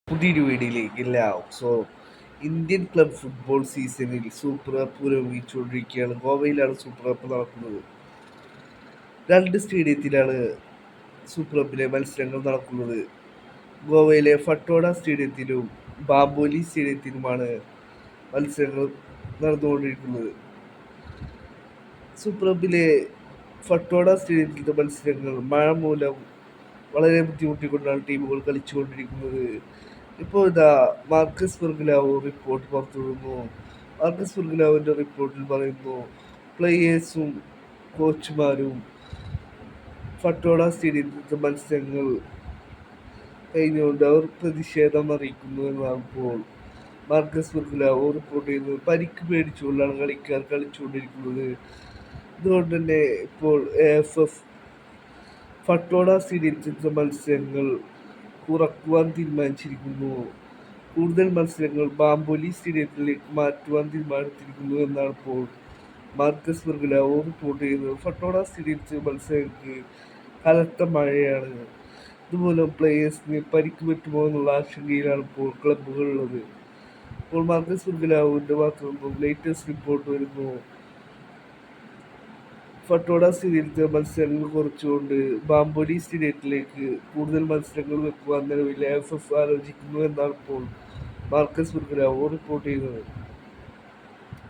പുതിയൊരു വീഡിയോയിലേക്ക് എല്ലാവർക്കും ഇന്ത്യൻ ക്ലബ് ഫുട്ബോൾ സീസണിൽ സൂപ്പർ കപ്പ് പുരോഗമിച്ചുകൊണ്ടിരിക്കുകയാണ്. ഗോവയിലാണ് സൂപ്പർ കപ്പ് നടക്കുന്നത്. രണ്ട് സ്റ്റേഡിയത്തിലാണ് സൂപ്പർ കപ്പിലെ മത്സരങ്ങൾ നടക്കുന്നത്. ഗോവയിലെ ഫട്ടോഡ സ്റ്റേഡിയത്തിലും ബാംബോലി സ്റ്റേഡിയത്തിലുമാണ് മത്സരങ്ങൾ നടന്നുകൊണ്ടിരിക്കുന്നത്. സൂപ്പർ കപ്പിലെ ഫട്ടോഡ സ്റ്റേഡിയത്തിലെ മത്സരങ്ങൾ മഴ മൂലം വളരെ ബുദ്ധിമുട്ടിക്കൊണ്ടാണ് ടീമുകൾ കളിച്ചുകൊണ്ടിരിക്കുന്നത്. ഇപ്പോൾ ഇതാ മാർക്കസ് ഫെർഗുലാവോ റിപ്പോർട്ട് പുറത്തുവിടുന്നു. മാർക്കസ് ഫെർഗുലാവിൻ്റെ റിപ്പോർട്ടിൽ പറയുന്നു, പ്ലേയേഴ്സും കോച്ചുമാരും ഫട്ടോഡ സ്റ്റേഡിയത്തിലെ മത്സരങ്ങൾ കഴിഞ്ഞുകൊണ്ട് അവർ പ്രതിഷേധം അറിയിക്കുന്നു എന്നാണ് ഇപ്പോൾ മാർക്കസ് ഫെർഗുലാവോ റിപ്പോർട്ട് ചെയ്യുന്നത്. പരിക്ക് പേടിച്ചുകൊണ്ടാണ് കളിക്കാർ കളിച്ചുകൊണ്ടിരിക്കുന്നത്. അതുകൊണ്ട് തന്നെ ഇപ്പോൾ AFF ഫട്ടോഡ സ്റ്റേഡിയത്തിലെ മത്സരങ്ങൾ കുറക്കുവാൻ തീരുമാനിച്ചിരിക്കുന്നു. കൂടുതൽ മത്സരങ്ങൾ ബാംബോലി സ്റ്റേഡിയത്തിലേക്ക് മാറ്റുവാൻ തീരുമാനിച്ചിരിക്കുന്നു എന്നാണ് ഇപ്പോൾ മാർക്കസ് ഫെർഗുലാവോ റിപ്പോർട്ട് ചെയ്യുന്നത്. ഫട്ടോഡ സ്റ്റേഡിയത്തിലെ മത്സരങ്ങൾക്ക് കനത്ത മഴയാണ്. ഇതുമൂലം പ്ലേയേഴ്സിന് പരിക്ക് പറ്റുമോ എന്നുള്ള ആശങ്കയിലാണ് ഇപ്പോൾ ക്ലബ്ബുകളുള്ളത്. ഇപ്പോൾ മാർക്കസ് ഫെർഗുലാവോന്റെ ഭാഗത്തു നിന്നും ലേറ്റസ്റ്റ് റിപ്പോർട്ട് വരുന്നു. ഫട്ടോഡ സ്റ്റേഡിയത്തിലെ മത്സരങ്ങൾ കുറച്ചുകൊണ്ട് ബാംബോലി സ്റ്റേഡിയത്തിലേക്ക് കൂടുതൽ മത്സരങ്ങൾ വെക്കുവാൻ നിലവിൽ AFF ആലോചിക്കുന്നു എന്നാണ് ഇപ്പോൾ മാർക്കസ് ഫെർഗുലാവോ റിപ്പോർട്ട് ചെയ്യുന്നത്.